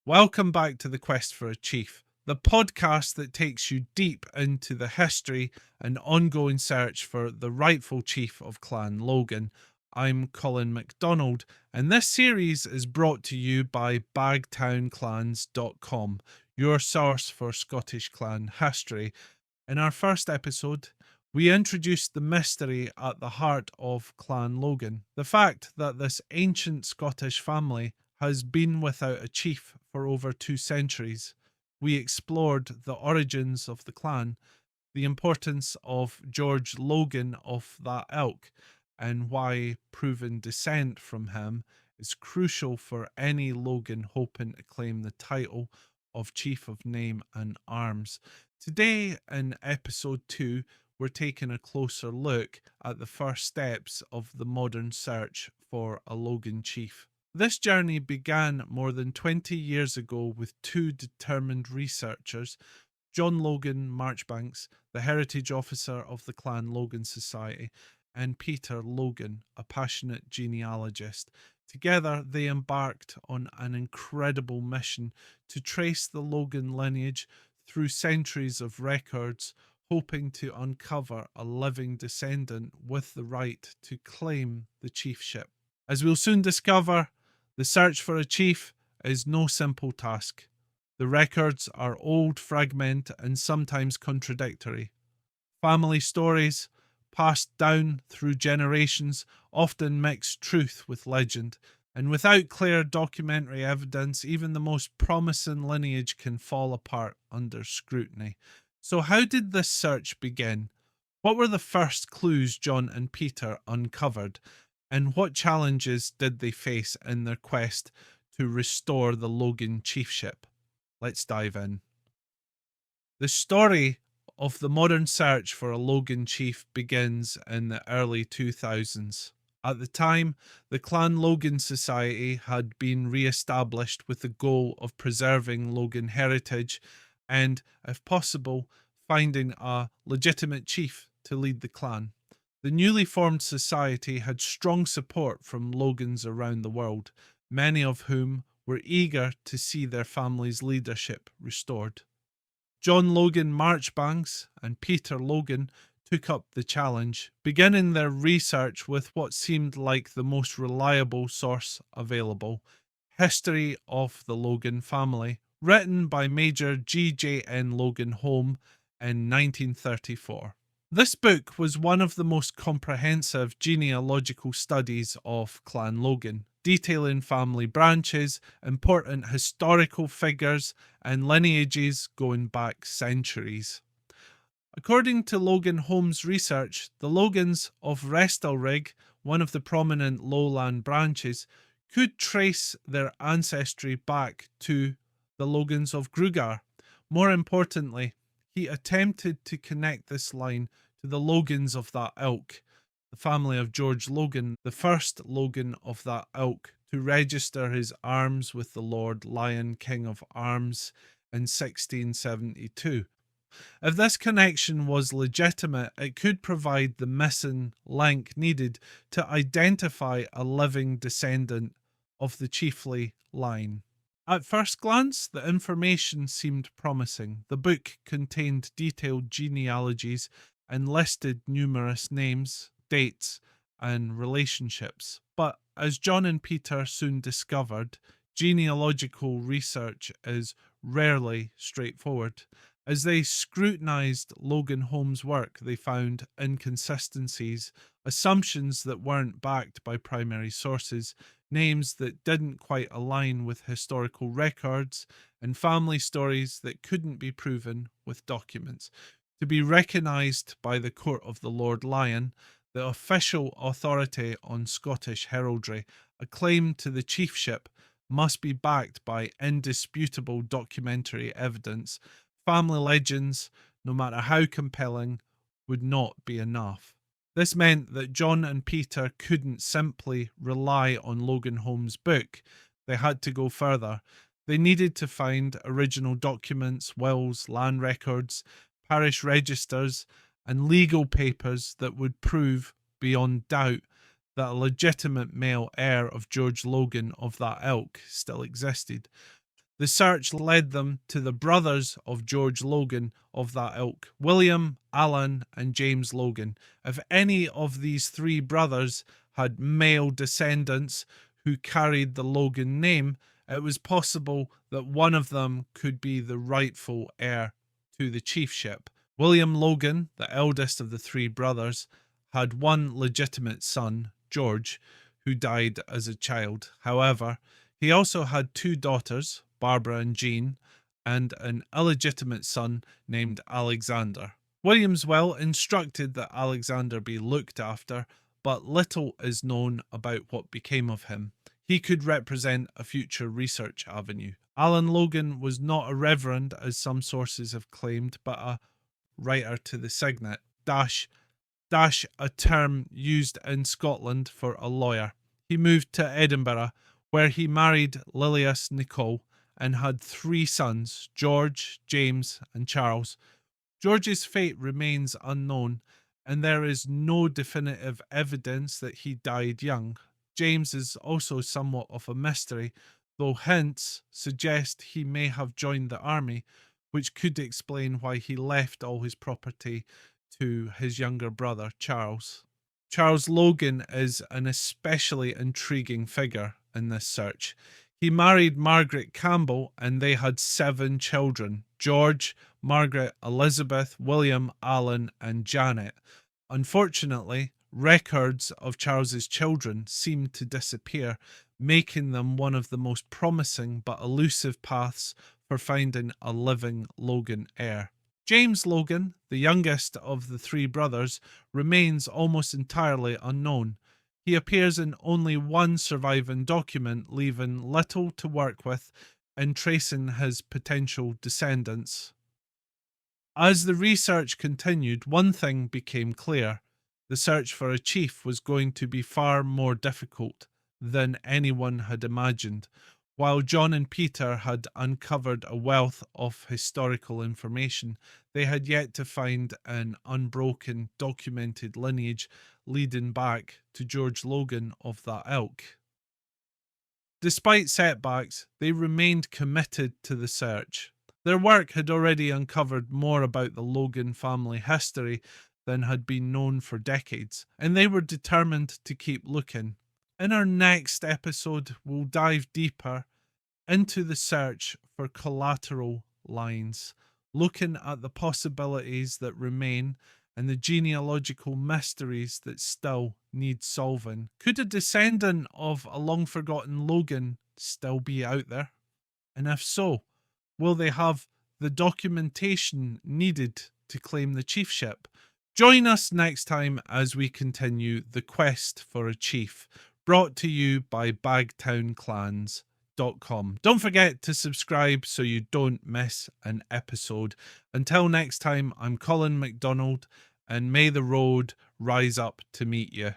Welcome back to The Quest for a Chief, the podcast that takes you deep into the history and ongoing search for the rightful Chief of Clan Logan. I'm Colin MacDonald, and this series is brought to you by bagtownclans.com, your source for Scottish clan history. In our first episode, we introduced the mystery at the heart of Clan Logan, the fact that this ancient Scottish family has been without a chief for over 2 centuries. We explored the origins of the clan, the importance of George Logan of that ilk, and why proven descent from him is crucial for any Logan hoping to claim the title of Chief of Name and Arms. Today, in episode 2, we're taking a closer look at the first steps of the modern search for a Logan chief. This journey began more than 20 years ago with 2 determined researchers, John Logan Marjoribanks, the heritage officer of the Clan Logan Society, and Peter Logan, a passionate genealogist. Together, they embarked on an incredible mission to trace the Logan lineage through centuries of records, hoping to uncover a living descendant with the right to claim the chiefship. As we'll soon discover, the search for a chief is no simple task. The records are old, fragmented, and sometimes contradictory. Family stories, passed down through generations, often mix truth with legend, and without clear documentary evidence, even the most promising lineage can fall apart under scrutiny. So how did this search begin? What were the first clues John and Peter uncovered? And what challenges did they face in their quest to restore the Logan chiefship? Let's dive in. The story of the modern search for a Logan chief begins in the early 2000s. At the time, the Clan Logan Society had been re-established with the goal of preserving Logan heritage and, if possible, finding a legitimate chief to lead the clan. The newly formed society had strong support from Logans around the world, many of whom were eager to see their family's leadership restored. John Logan Marjoribanks and Peter Logan took up the challenge, beginning their research with what seemed like the most reliable source available, History of the Logan Family, written by Major G.J.N. Logan Home in 1934. This book was one of the most comprehensive genealogical studies of Clan Logan, detailing family branches, important historical figures, and lineages going back centuries. According to Logan Home's research, the Logans of Restalrig, one of the prominent lowland branches, could trace their ancestry back to the Logans of Grugar. More importantly, he attempted to connect this line to the Logans of that ilk, the family of George Logan, the first Logan of that ilk to register his arms with the Lord Lion King of Arms in 1672. If this connection was legitimate, it could provide the missing link needed to identify a living descendant of the chiefly line. At first glance, the information seemed promising. The book contained detailed genealogies and listed numerous names, dates, and relationships. But as John and Peter soon discovered, genealogical research is rarely straightforward. As they scrutinized Logan Home's work, they found inconsistencies, assumptions that weren't backed by primary sources, names that didn't quite align with historical records, and family stories that couldn't be proven with documents. To be recognized by the court of the Lord Lion, the official authority on Scottish heraldry, a claim to the chiefship must be backed by indisputable documentary evidence. Family legends, no matter how compelling, would not be enough. This meant that John and Peter couldn't simply rely on Logan Home's book. They had to go further. They needed to find original documents, wills, land records, parish registers, and legal papers that would prove beyond doubt that a legitimate male heir of George Logan of that ilk still existed. The search led them to the brothers of George Logan of that ilk, William, Alan, and James Logan. If any of these three brothers had male descendants who carried the Logan name, it was possible that one of them could be the rightful heir to the chiefship. William Logan, the eldest of the three brothers, had one legitimate son, George, who died as a child. However, he also had two daughters, Barbara and Jean, and an illegitimate son named Alexander. William's will instructed that Alexander be looked after, but little is known about what became of him. He could represent a future research avenue. Alan Logan was not a reverend, as some sources have claimed, but a writer to the signet, dash a term used in Scotland for a lawyer. He moved to Edinburgh, where he married Lilias Nicole and had three sons, George, James, and Charles. George's fate remains unknown, and there is no definitive evidence that he died young. James is also somewhat of a mystery, though hints suggest he may have joined the army, which could explain why he left all his property to his younger brother, Charles. Charles Logan is an especially intriguing figure in this search. He married Margaret Campbell and they had 7 children: George, Margaret, Elizabeth, William, Alan, and Janet. Unfortunately, records of Charles's children seem to disappear, making them one of the most promising but elusive paths for finding a living Logan heir. James Logan, the youngest of the 3 brothers, remains almost entirely unknown. He appears in only one surviving document, leaving little to work with in tracing his potential descendants. As the research continued, one thing became clear: the search for a chief was going to be far more difficult than anyone had imagined. While John and Peter had uncovered a wealth of historical information, they had yet to find an unbroken, documented lineage leading back to George Logan of that ilk. Despite setbacks, they remained committed to the search. Their work had already uncovered more about the Logan family history than had been known for decades, and they were determined to keep looking. In our next episode, we'll dive deeper into the search for collateral lines, looking at the possibilities that remain and the genealogical mysteries that still need solving. Could a descendant of a long-forgotten Logan still be out there? And if so, will they have the documentation needed to claim the chiefship? Join us next time as we continue the quest for a chief, brought to you by bagtownclans.com. Don't forget to subscribe so you don't miss an episode. Until next time, I'm Colin MacDonald, and may the road rise up to meet you.